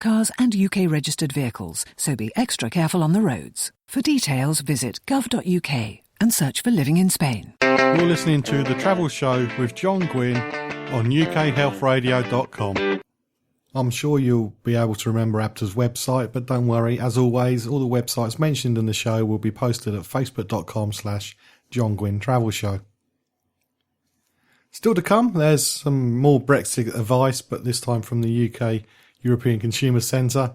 cars and UK registered vehicles, so be extra careful on the roads. For details, visit gov.uk and search for Living in Spain. You're listening to The Travel Show with John Guinn on ukhealthradio.com. I'm sure you'll be able to remember Abta's website, but don't worry, as always, all the websites mentioned in the show will be posted at facebook.com/John Guinn Travel Show. Still to come, there's some more Brexit advice, but this time from the UK European Consumer Centre.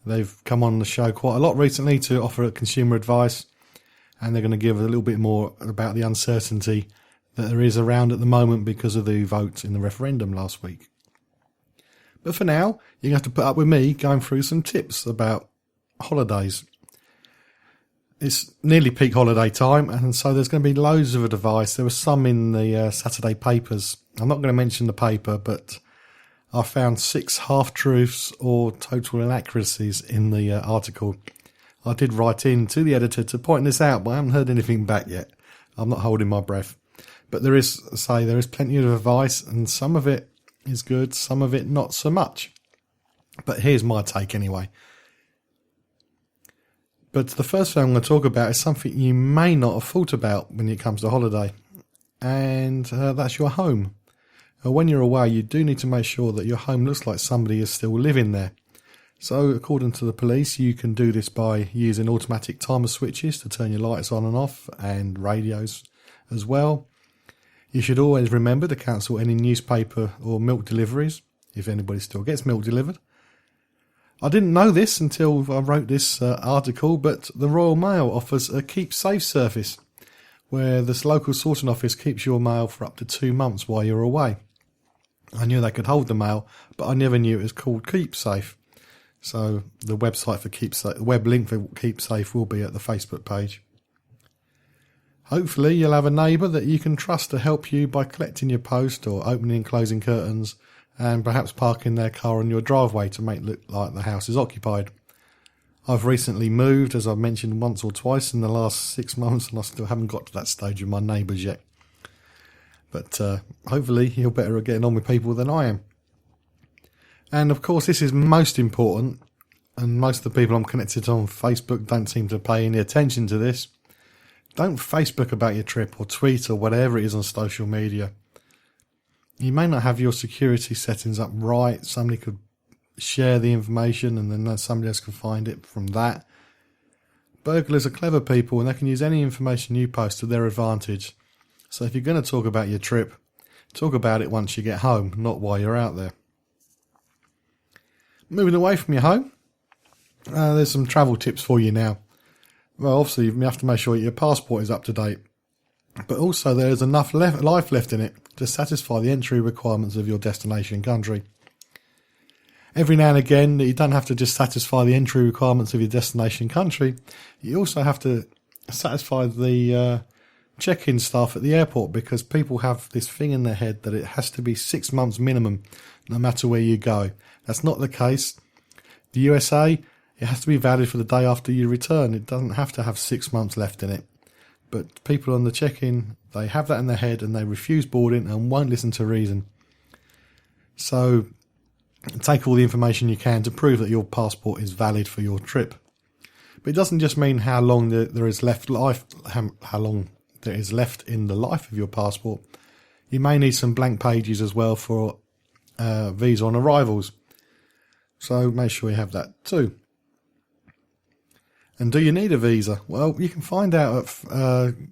They've come on the show quite a lot recently to offer consumer advice, and they're going to give a little bit more about the uncertainty that there is around at the moment because of the vote in the referendum last week. But for now, you're going to have to put up with me going through some tips about holidays. It's nearly peak holiday time, and so there's going to be loads of advice. There was some in the Saturday papers. I'm not going to mention the paper, but I found 6 half-truths or total inaccuracies in the article. I did write in to the editor to point this out, but I haven't heard anything back yet. I'm not holding my breath. But there is plenty of advice, and some of it is good, some of it not so much. But here's my take anyway. But the first thing I'm going to talk about is something you may not have thought about when it comes to holiday, and that's your home. When you're away, you do need to make sure that your home looks like somebody is still living there. So, according to the police, you can do this by using automatic timer switches to turn your lights on and off, and radios as well. You should always remember to cancel any newspaper or milk deliveries, if anybody still gets milk delivered. I didn't know this until I wrote this article, but the Royal Mail offers a Keep Safe service, where this local sorting office keeps your mail for up to 2 months while you're away. I knew they could hold the mail, but I never knew it was called Keep Safe. So the website for Keep Safe, the web link for Keep Safe will be at the Facebook page. Hopefully you'll have a neighbour that you can trust to help you by collecting your post or opening and closing curtains, and perhaps parking their car on your driveway to make it look like the house is occupied. I've recently moved, as I've mentioned once or twice in the last 6 months, and I still haven't got to that stage with my neighbours yet. But hopefully you're better at getting on with people than I am. And of course this is most important, and most of the people I'm connected to on Facebook don't seem to pay any attention to this. Don't Facebook about your trip or tweet or whatever it is on social media. You may not have your security settings up right. Somebody could share the information and then somebody else can find it from that. Burglars are clever people, and they can use any information you post to their advantage. So if you're going to talk about your trip, talk about it once you get home, not while you're out there. Moving away from your home, there's some travel tips for you now. Well, obviously you have to make sure your passport is up to date, but also there's enough life left in it to satisfy the entry requirements of your destination country. Every now and again, you don't have to just satisfy the entry requirements of your destination country, you also have to satisfy the check-in staff at the airport, because people have this thing in their head that it has to be 6 months minimum no matter where you go. That's not the case. The USA, it has to be valid for the day after you return. It doesn't have to have 6 months left in it. But people on the check-in, they have that in their head and they refuse boarding and won't listen to reason. So take all the information you can to prove that your passport is valid for your trip. But it doesn't just mean how long there is left how long there is left in the life of your passport. You may need some blank pages as well for visa on arrivals. So make sure you have that too. And do you need a visa? Well, you can find out at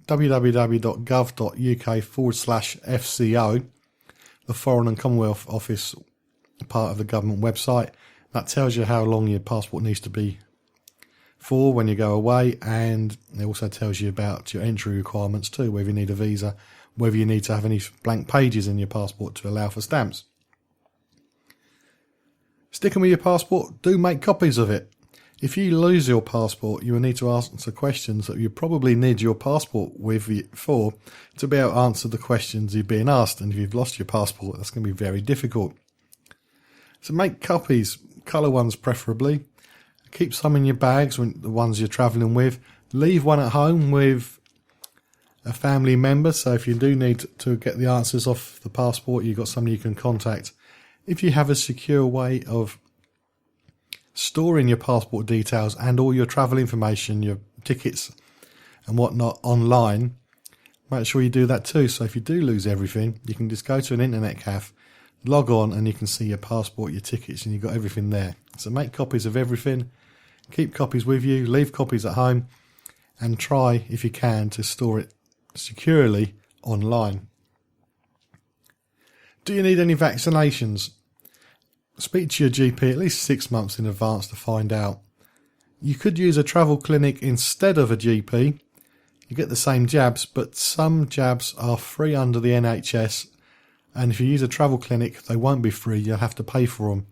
www.gov.uk/FCO, the Foreign and Commonwealth Office part of the government website. That tells you how long your passport needs to be for when you go away, and it also tells you about your entry requirements too, whether you need a visa, whether you need to have any blank pages in your passport to allow for stamps. Sticking with your passport, do make copies of it. If you lose your passport, you will need to answer questions that you probably need your passport for to be able to answer the questions you're being asked. And if you've lost your passport, that's going to be very difficult. So make copies, colour ones preferably. Keep some in your bags, the ones you're travelling with. Leave one at home with a family member. So if you do need to get the answers off the passport, you've got somebody you can contact. If you have a secure way of storing your passport details and all your travel information, your tickets and whatnot online, make sure you do that too. So if you do lose everything, you can just go to an internet cafe, log on, and you can see your passport, your tickets, and you've got everything there. So make copies of everything, keep copies with you, leave copies at home, and try, if you can, to store it securely online. Do you need any vaccinations? Speak to your GP at least 6 months in advance to find out. You could use a travel clinic instead of a GP. You get the same jabs, but some jabs are free under the NHS, and if you use a travel clinic, they won't be free. You'll have to pay for them,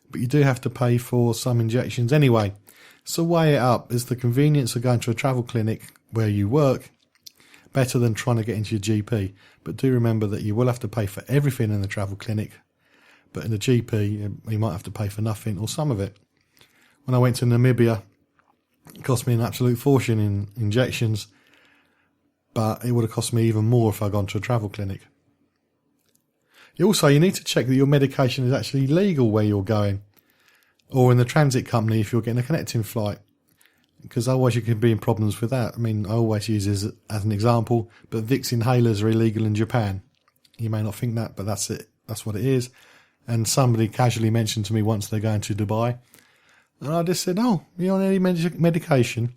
but you do have to pay for some injections anyway. So weigh it up. Is the convenience of going to a travel clinic where you work better than trying to get into your GP? But do remember that you will have to pay for everything in the travel clinic, but in the GP, you might have to pay for nothing or some of it. When I went to Namibia, it cost me an absolute fortune in injections, but it would have cost me even more if I'd gone to a travel clinic. You need to check that your medication is actually legal where you're going, or in the transit company if you're getting a connecting flight, because otherwise you could be in problems with that. I mean, I always use this as an example, but Vicks inhalers are illegal in Japan. You may not think that, but that's it. That's what it is. And somebody casually mentioned to me once they're going to Dubai, and I just said, "Oh, you on any medication?"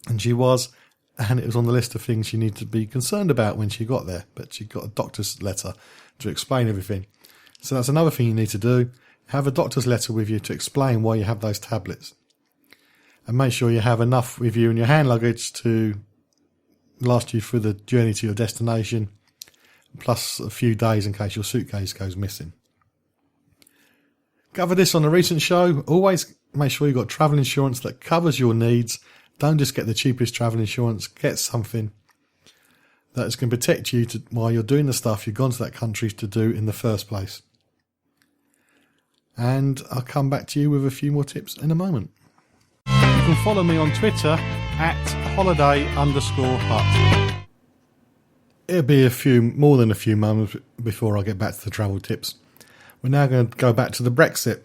And she was, and it was on the list of things she needed to be concerned about when she got there. But she got a doctor's letter to explain everything. So that's another thing you need to do. Have a doctor's letter with you to explain why you have those tablets. And make sure you have enough with you in your hand luggage to last you through the journey to your destination, plus a few days in case your suitcase goes missing. Cover this on a recent show. Always make sure you've got travel insurance that covers your needs. Don't just get the cheapest travel insurance. Get something that's going to protect you while you're doing the stuff you've gone to that country to do in the first place. And I'll come back to you with a few more tips in a moment. You can follow me on Twitter at holiday_hut. It'll be more than a few moments before I get back to the travel tips. We're now going to go back to the Brexit.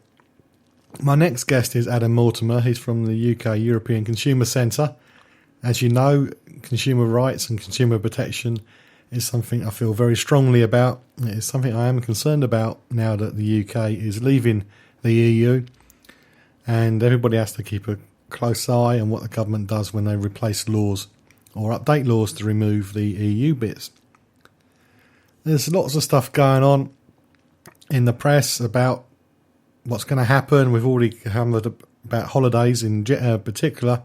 My next guest is Adam Mortimer. He's from the UK European Consumer Centre. As you know, consumer rights and consumer protection is something I feel very strongly about. It is something I am concerned about now that the UK is leaving the EU, and everybody has to keep a close eye on what the government does when they replace laws or update laws to remove the EU bits. There's lots of stuff going on in the press about what's going to happen. We've already hammered about holidays in particular,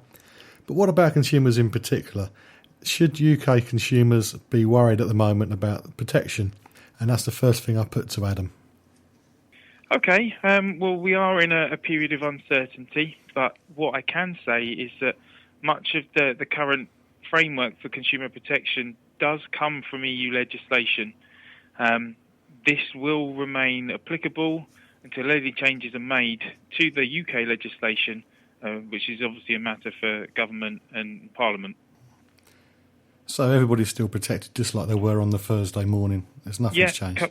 but what about consumers in particular? Should UK consumers be worried at the moment about protection? And that's the first thing I put to Adam. Okay, well, we are in a period of uncertainty, but what I can say is that much of the current framework for consumer protection does come from EU legislation. This will remain applicable until any changes are made to the UK legislation, which is obviously a matter for government and Parliament. So everybody's still protected, just like they were on the Thursday morning. There's nothing's changed.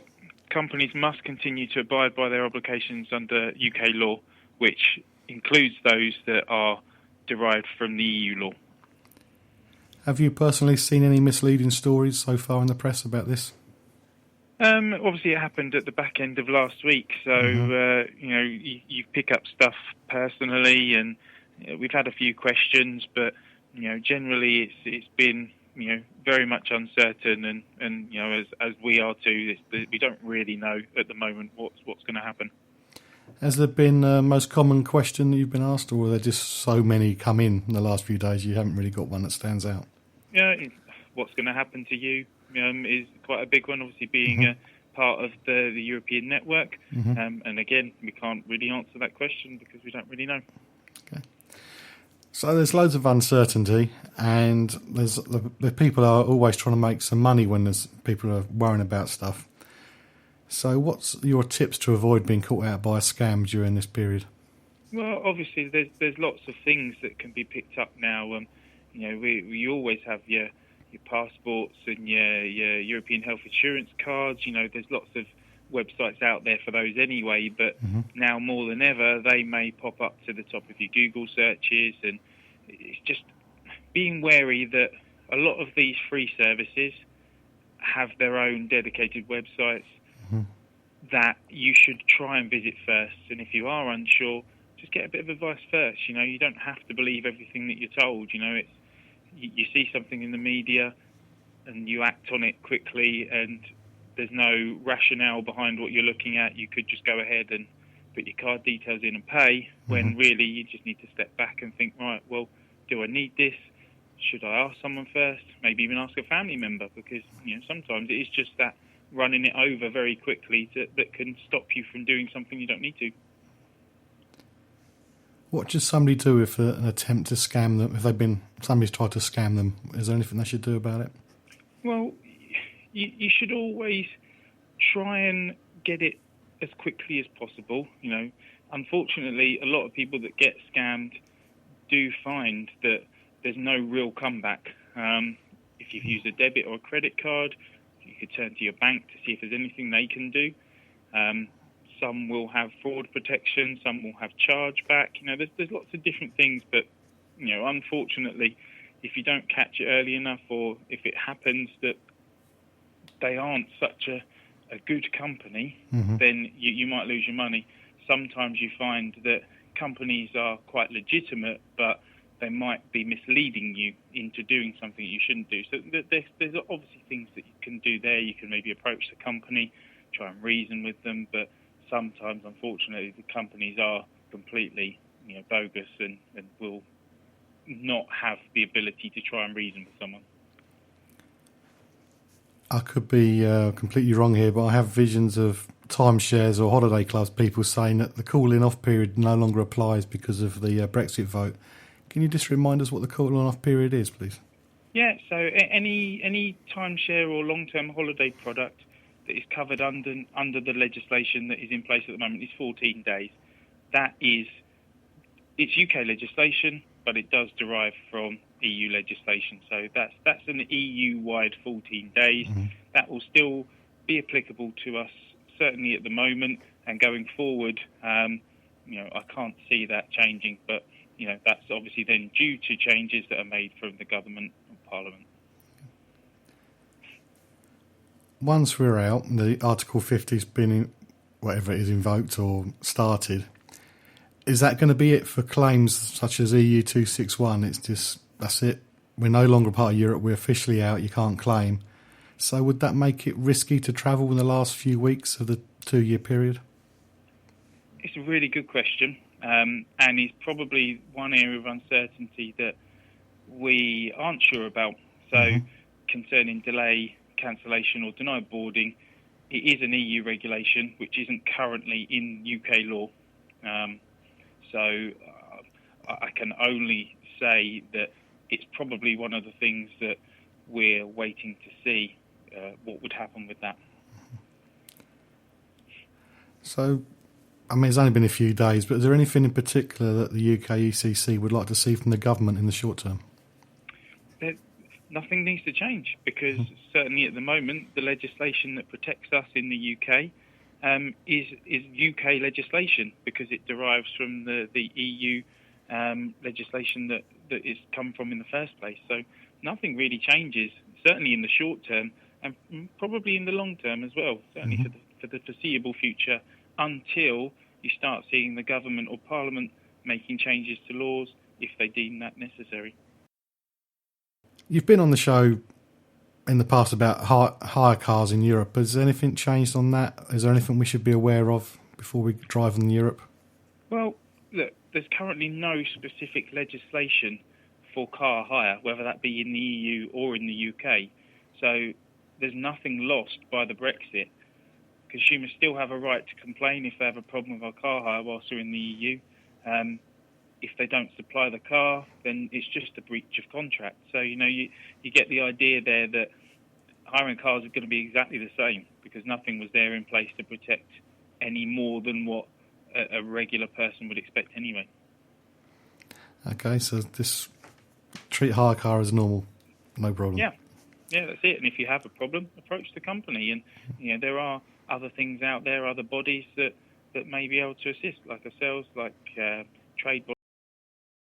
Companies must continue to abide by their obligations under UK law, which includes those that are derived from the EU law. Have you personally seen any misleading stories so far in the press about this? Obviously, it happened at the back end of last week, so you pick up stuff personally, and we've had a few questions, but generally it's been very much uncertain, and as we are too, we don't really know at the moment what's going to happen. Has there been a most common question that you've been asked, or are there just so many come in the last few days you haven't really got one that stands out? Yeah, what's going to happen to you is quite a big one, obviously being a part of the European network. And again, we can't really answer that question because we don't really know. Okay. So there's loads of uncertainty, and the people are always trying to make some money when there's people are worrying about stuff. So what's your tips to avoid being caught out by a scam during this period? Well, obviously there's lots of things that can be picked up now. We always have your passports and your European health insurance cards. There's lots of websites out there for those anyway, but now more than ever, they may pop up to the top of your Google searches, and it's just being wary that a lot of these free services have their own dedicated websites that you should try and visit first. And if you are unsure, just get a bit of advice first. You don't have to believe everything that you're told. You see something in the media and you act on it quickly, and there's no rationale behind what you're looking at. You could just go ahead and put your card details in and pay, when really you just need to step back and think, right, well, do I need this? Should I ask someone first? Maybe even ask a family member, because sometimes it is just that running it over very quickly that can stop you from doing something you don't need to. What should somebody do if an attempt to scam them, if somebody's tried to scam them? Is there anything they should do about it? Well, you should always try and get it as quickly as possible. Unfortunately, a lot of people that get scammed do find that there's no real comeback. If you've used a debit or a credit card, you could turn to your bank to see if there's anything they can do. Some will have fraud protection, some will have chargeback. There's lots of different things, but unfortunately, if you don't catch it early enough, or if it happens that they aren't such a good company, then you might lose your money. Sometimes you find that companies are quite legitimate, but they might be misleading you into doing something you shouldn't do. So there's obviously things that you can do there. You can maybe approach the company, try and reason with them, but sometimes, unfortunately, the companies are completely bogus and will not have the ability to try and reason with someone. I could be completely wrong here, but I have visions of timeshares or holiday clubs, people saying that the cooling off period no longer applies because of the Brexit vote. Can you just remind us what the cooling off period is, please? Yeah, so any timeshare or long-term holiday product that is covered under the legislation that is in place at the moment is 14 days. It's UK legislation, but it does derive from EU legislation. So that's an EU-wide 14 days. That will still be applicable to us, certainly at the moment, and going forward, I can't see that changing, but that's obviously then due to changes that are made from the government and Parliament. Once we're out, the Article 50's been, whatever it is, invoked or started. Is that going to be it for claims such as EU 261? It's just, that's it. We're no longer part of Europe. We're officially out. You can't claim. So would that make it risky to travel in the last few weeks of the 2-year period? It's a really good question, and it's probably one area of uncertainty that we aren't sure about. So concerning delay, cancellation or denied boarding, it is an EU regulation which isn't currently in UK law. So I can only say that it's probably one of the things that we're waiting to see what would happen with that. So, it's only been a few days, but is there anything in particular that the UK ECC would like to see from the government in the short term? Nothing needs to change, because certainly at the moment the legislation that protects us in the UK is UK legislation, because it derives from the EU legislation that it's come from in the first place. So nothing really changes, certainly in the short term, and probably in the long term as well, certainly for the foreseeable future, until you start seeing the government or Parliament making changes to laws if they deem that necessary. You've been on the show in the past about hire cars in Europe. Has anything changed on that? Is there anything we should be aware of before we drive in Europe? Well, look, there's currently no specific legislation for car hire, whether that be in the EU or in the UK. So there's nothing lost by the Brexit. Consumers still have a right to complain if they have a problem with our car hire whilst they're in the EU. If they don't supply the car, then it's just a breach of contract. So, you get the idea there that hiring cars are going to be exactly the same, because nothing was there in place to protect any more than what a regular person would expect anyway. Okay, so just treat hire car as normal, no problem. Yeah, that's it. And if you have a problem, approach the company. And, there are other things out there, other bodies that may be able to assist, like ourselves, like trade bodies.